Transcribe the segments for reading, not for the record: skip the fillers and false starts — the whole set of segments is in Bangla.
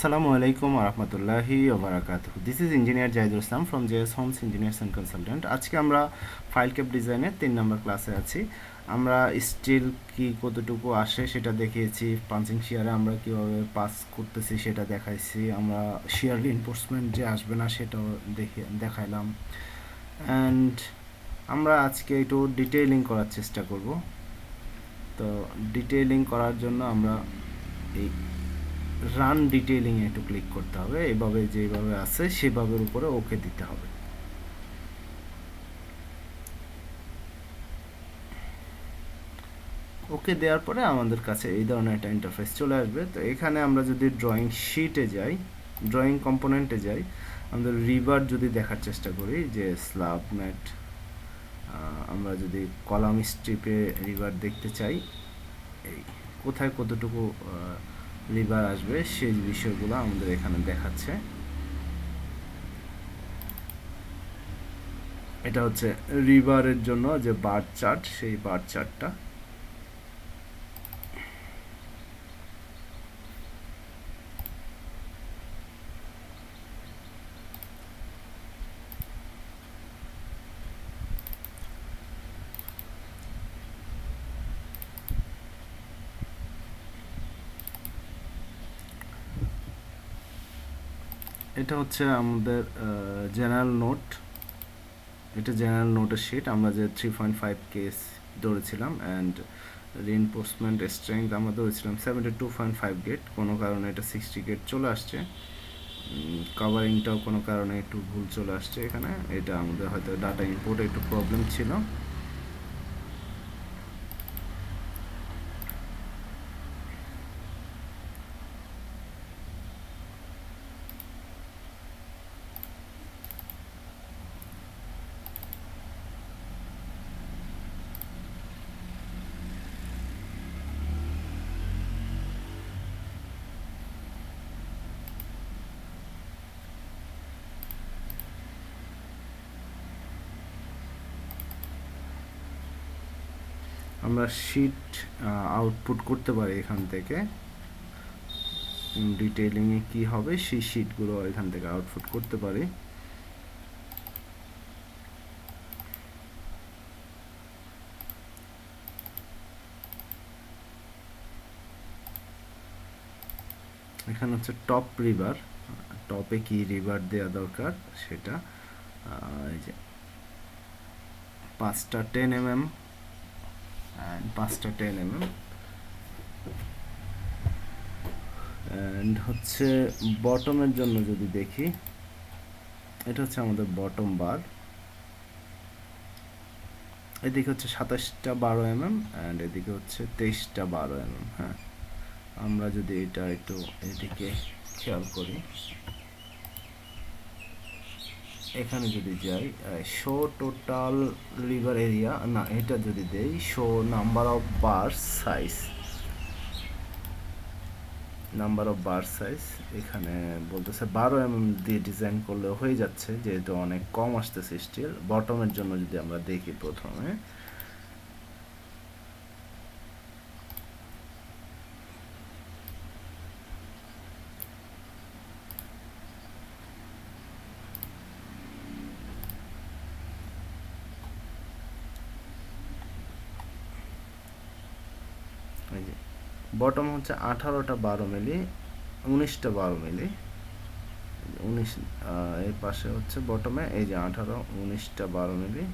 Assalamualaikum warahmatullahi wabarakatuh. This is Engineer Jahidul Islam from JSHOMES Engineers and Consultant. আজকে আমরা ফাইল ক্যাপ ডিজাইনের 3 নম্বর ক্লাসে আছি। আমরা স্টিল কি কতটুকু আসে সেটা দেখিয়েছি, পাঞ্চিং শিয়ারে আমরা কিভাবে পাস করতেছি সেটা দেখাইছি, আমরা শিয়ার রিইনফোর্সমেন্ট যে আসবে না সেটাও দেখাইলাম। অ্যান্ড আমরা আজকে একটু ডিটেইলিং করার চেষ্টা করব। তো ডিটেইলিং করার জন্য আমরা এই রান ডিটেইলিং একটু ক্লিক করতে হবে, এইভাবে যেভাবে আছে সেভাবে উপরে ওকে দিতে হবে। ওকে দেওয়ার পরে আমাদের কাছে এই ধরনের একটা ইন্টারফেস চলে আসবে। তো এখানে আমরা যদি ড্রয়িং শিটে যাই, ড্রয়িং কম্পোনেন্টে যাই, আমাদের রিভার যদি দেখার চেষ্টা করি যে স্ল্যাব ম্যাট, আমরা যদি কলাম স্ট্রিপে রিভার দেখতে চাই, এই কোথায় কতটুকু রিভার আসবে সেই বিষয়গুলো আমাদের এখানে দেখাচ্ছে। এটা হচ্ছে রিভারের জন্য যে বার চার্ট, সেই বার চার্টটা। এটা হচ্ছে আমাদের জেনারেল নোট, এটা জেনারেল নোটের শিট। আমরা যে 3.5 কেস ধরেছিলাম অ্যান্ড রিইনফোর্সমেন্ট স্ট্রেংথ আমরা ধরেছিলাম 72.5 গেট, কোনো কারণে এটা 60 গেট চলে আসছে। কভারিংটাও কোনো কারণে একটু ভুল চলে আসছে এখানে, এটা আমাদের হয়তো ডাটা ইনপুটে একটু প্রবলেম ছিল। আমরা শিট আউটপুট করতে পারি এখান থেকে, ডিটেইলিংয়ে কি হবে সেই শিটগুলো এখান থেকে আউটপুট করতে পারি। এখানে হচ্ছে টপ রিভার, টপে কি রিভার দেওয়া দরকার সেটা, এই যে 5টা 10 mm and 5টা 10 mm, and হচ্ছে বটমের জন্য যদি দেখি, এটা হচ্ছে আমাদের বটম বার, এদিকে হচ্ছে 27টা 12 mm and এদিকে হচ্ছে 23টা 12 mm। হ্যাঁ, আমরা যদি এটা একটু এদিকে খেয়াল করি, এখানে যদি যাই শো টোটাল রিভার এরিয়া, না এটা যদি দেই show number of bar size, number of bar size, এখানে বলতেছে 12 mm দিয়ে ডিজাইন করলে হয়ে যাচ্ছে, যেহেতু অনেক কম আসতেছে স্টিল। বটমের জন্য যদি আমরা দেখি প্রথমে, বটম হচ্ছে 18টা 12 মিলি, 19টা 12 মিলি, 19 এর পাশে হচ্ছে বটমে এই যে 18, 19টা 12 মিলি,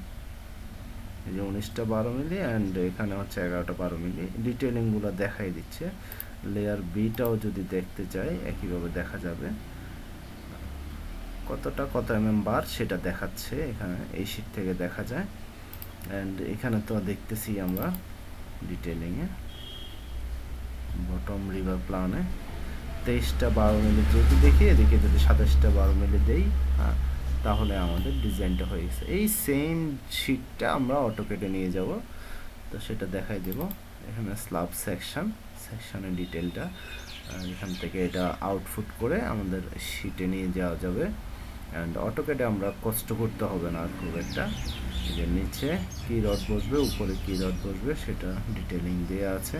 এই যে 19টা 12 মিলি অ্যান্ড এখানে হচ্ছে 11টা 12 মিলি। ডিটেলিংগুলো দেখাই দিচ্ছে। লেয়ার বিটাও যদি দেখতে চাই একইভাবে দেখা যাবে, কতটা কত mm বার সেটা দেখাচ্ছে এখানে, এই শিট থেকে দেখা যায়। অ্যান্ড এখানে তো দেখতেছি আমরা ডিটেলিংয়ে বটম রিভার প্ল্যানে 23টা 12 মিলি যদি দেখি, এদিকে যদি 27টা 12 মিলি দেই, হ্যাঁ, তাহলে আমাদের ডিজাইনটা হয়ে গেছে। এই সেম শিটটা আমরা অটোকেটে নিয়ে যাব, তো সেটা দেখাই দেব। এখানে স্ল্যাব সেকশনের ডিটেলটা এখান থেকে এটা আউটপুট করে আমাদের শিটে নিয়ে যাওয়া যাবে। অ্যান্ড অটোকেটে আমরা কষ্ট করতে হবে না খুব একটা, যে নিচে কি রড বসবে, উপরে কি রড বসবে সেটা ডিটেলিং দেওয়া আছে।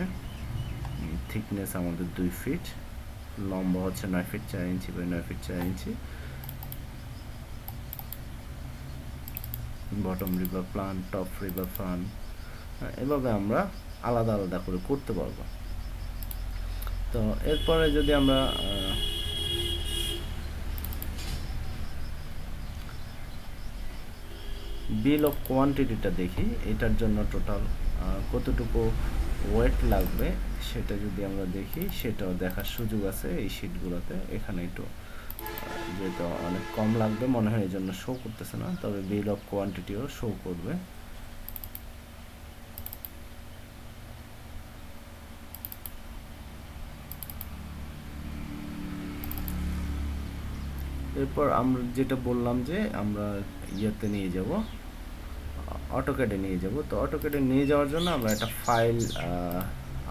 থিকনেস আমাদের 2 ফিট, লম্বা হচ্ছে 9 feet 4 inch by 9 feet 4 inch. Bottom river plan, top river plan, এভাবে আমরা আলাদা আলাদা করে করতে পারবো। তো এরপরে যদি আমরা বিল অফ কোয়ান্টিটিটা দেখি, এটার জন্য টোটাল কতটুকু ওয়েট লাগবে সেটা যদি আমরা দেখি, সেটাও দেখার সুযোগ আছে এই শিটগুলোতে। এখানে একটু যেহেতু অনেক কম লাগবে মনে হয় এই জন্য শো করতেছে না, তবে বিল অফ কোয়ান্টিটিও শো করবে। এরপর আমরা যেটা বললাম যে আমরা ইয়েতে নিয়ে যাব, অটোক্যাডে নিয়ে যাব। তো অটোক্যাডে নিয়ে যাওয়ার জন্য আমরা একটা ফাইল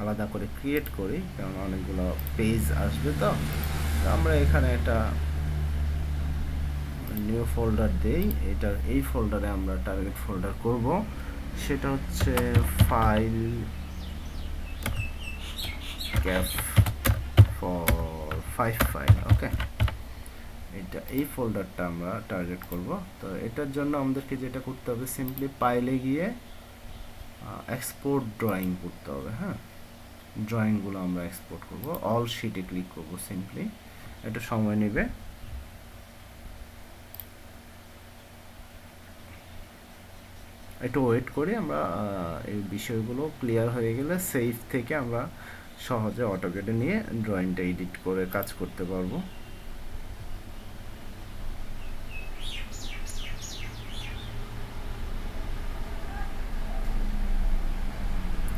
আলাদা করে ক্রিয়েট করি, কারণ অনেকগুলো পেজ আসবে। তো আমরা এখানে একটা নিউ ফোল্ডার দেই, এই ফোল্ডারে আমরা টার্গেট ফোল্ডার করব, সেটা হচ্ছে ফাইল ক্যাপ ফর 5 ফাইল। ওকে, এই ফোল্ডারটা আমরা টার্গেট করব। তো এটার জন্য আমাদেরকে যেটা করতে হবে, সিম্পলি ফাইলে গিয়ে এক্সপোর্ট ড্রয়িং করতে হবে। হ্যাঁ, ড্রয়িংগুলো আমরা এক্সপোর্ট করব, অল শিটে ক্লিক করব। সিম্পলি একটু সময় নেবে। একটু ওয়েট করে আমরা এই বিষয়গুলো ক্লিয়ার হয়ে গেলে সেভ থেকে আমরা সহজে অটোক্যাডে নিয়ে ড্রয়িংটা এডিট করে কাজ করতে পারবো।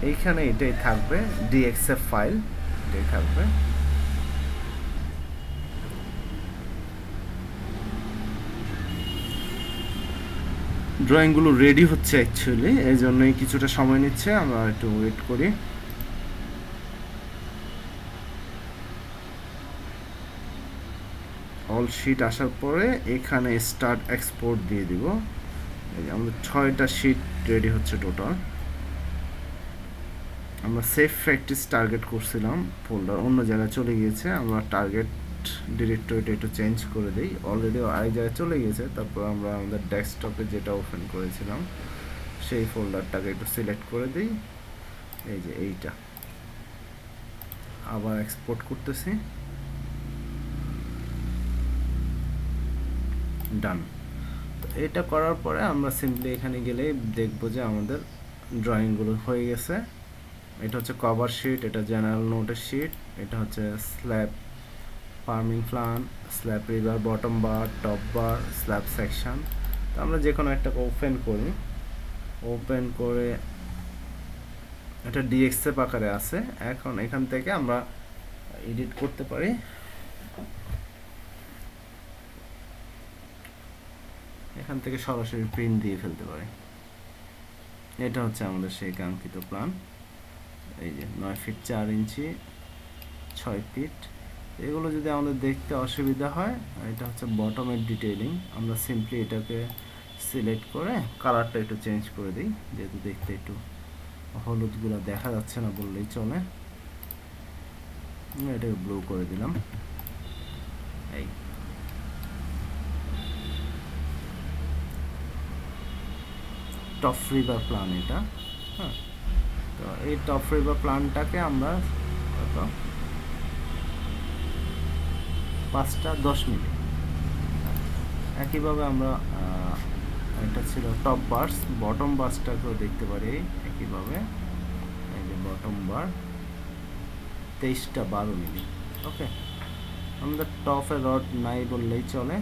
এইখানে এটাই থাকবে, ডিএক্সএফ ফাইল এটাই থাকবে। ড্রয়িংগুলো রেডি হচ্ছে অ্যাকচুয়ালি, এই জন্যই কিছুটা সময় নিচ্ছে, আমরা একটু ওয়েট করি। অল শিট আসার পরে এখানে স্টার্ট এক্সপোর্ট দিয়ে দিব। এই যে আমাদের 6টা শিট রেডি হচ্ছে টোটাল। আমরা সেফ প্র্যাকটিস টার্গেট করছিলাম, ফোল্ডার অন্য জায়গায় চলে গিয়েছে। আমরা টার্গেট ডিরেক্টরিটা একটু চেঞ্জ করে দিই, অলরেডি আরেক জায়গায় চলে গিয়েছে। তারপর আমরা আমাদের ডেস্কটপে যেটা ওপেন করেছিলাম সেই ফোল্ডারটাকে একটু সিলেক্ট করে দিই। এই যে এইটা আবার এক্সপোর্ট করতেছি, ডান। তো এটা করার পরে আমরা সিম্পলি এখানে গেলে দেখবো যে আমাদের ড্রয়িংগুলো হয়ে গেছে। এটা হচ্ছে কভার শিট, এটা জেনারেল নোটের শিট, এটা হচ্ছে স্ল্যাব ফার্মিং প্ল্যান, স্ল্যাব রিভার, bottom bar, top bar, slab section. তো আমরা যে কোনো একটা ওপেন করি, ওপেন করে এটা ডিএক্সএফ আকারে আছে। এখন এখান থেকে আমরা এডিট করতে পারি। এখান থেকে সরাসরি প্রিন্ট দিয়ে ফেলতে পারি। এটা হচ্ছে আমাদের সেই কাঙ্ক্ষিত প্ল্যান। এই যে 9 ফিট 4 ইঞ্চি 6 ফিট। এগুলো যদি আমাদের দেখতে অসুবিধা হয়, এটা হচ্ছে বটমের ডিটেইলিং, আমরা সিম্পলি এটাকে সিলেক্ট করে কালারটা একটু চেঞ্জ করে দিই, যেহেতু দেখতে একটু হলুদগুলো দেখা যাচ্ছে না বললেই চলে। এটাকে ব্লু করে দিলাম। এই টপ রিভার প্ল্যান এটা। হ্যাঁ, তো এই টপ রিভার প্ল্যানটাকে আমরা কত 5টা 10 মিনিট। একইভাবে আমরা এটা ছিল টপ বার্স, বটম বার্সটাকেও দেখতে পারি একইভাবে। এই যে বটম বার 23টা 12 মিনিট। ওকে, আমাদের টপে রড নাই বললেই চলে।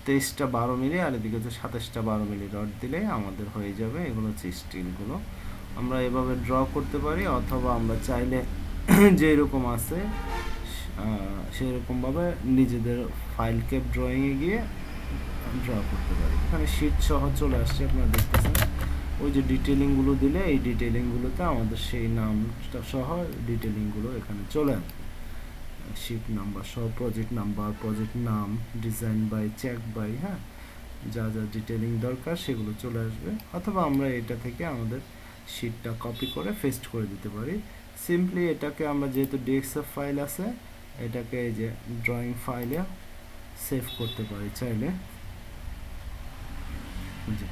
তেইশটা 12 মিলি আর এদিকে হচ্ছে 27টা 12 মিলি রড দিলে আমাদের হয়ে যাবে। এগুলো হচ্ছে স্টিলগুলো। আমরা এভাবে ড্র করতে পারি, অথবা আমরা চাইলে যেরকম আছে সেরকমভাবে নিজেদের ফাইল ক্যাপ ড্রয়িংয়ে গিয়ে ড্র করতে পারি। এখানে শিট সহ চলে আসছে, আপনারা দেখতেছেন। ওই যে ডিটেলিংগুলো দিলে এই ডিটেলিংগুলোতে আমাদের সেই নামটা সহ ডিটেলিংগুলো এখানে চলে আসবে, শিট নাম্বার সহ, প্রজেক্ট নাম্বার, প্রজেক্ট নাম, ডিজাইন বাই, চেক বাই, হ্যাঁ, যা যা ডিটেলিং দরকার সেগুলো চলে আসবে। অথবা আমরা এটা থেকে আমাদের শিটটা কপি করে পেস্ট করে দিতে পারি। সিম্পলি এটাকে আমরা, যেহেতু ডিএক্সএফ ফাইল আছে, এটাকে এই যে ড্রয়িং ফাইলে সেভ করতে পারি চাইলে, যে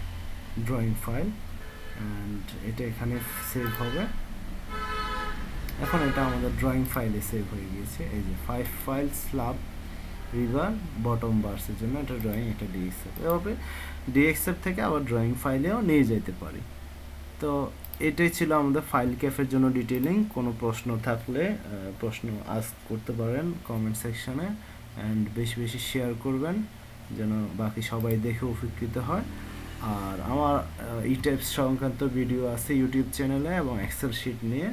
ড্রয়িং ফাইল, অ্যান্ড এটা এখানে সেভ হবে। এখন এটা আমাদের ড্রয়িং ফাইলে সেভ হয়ে গিয়েছে। এই যে 5 ফাইল স্ল্যাব রিভার বটম বার্সের জন্য এটা ড্রয়িং, এটা ডিএক্সএফ। এভাবে ডিএক্সএফ থেকে আবার ড্রয়িং ফাইলেও নিয়ে যেতে পারি। তো এটাই ছিল আমাদের ফাইল ক্যাফের জন্য ডিটেইলিং। কোনো প্রশ্ন থাকলে প্রশ্ন আস্ক করতে পারেন কমেন্ট সেকশনে, অ্যান্ড বেশি বেশি শেয়ার করবেন যেন বাকি সবাই দেখে উপকৃত হয়। আর আমার ইটাবস সংক্রান্ত ভিডিও আছে ইউটিউব চ্যানেলে, এবং এক্সেল শিট নিয়ে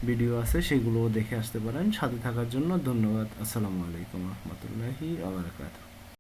ভিডিও আছে, সেগুলোও দেখে আসতে পারেন। সাথে থাকার জন্য ধন্যবাদ। আসসালামু আলাইকুম রহমতুল্লাহি ওয়া বারাকাতুহু।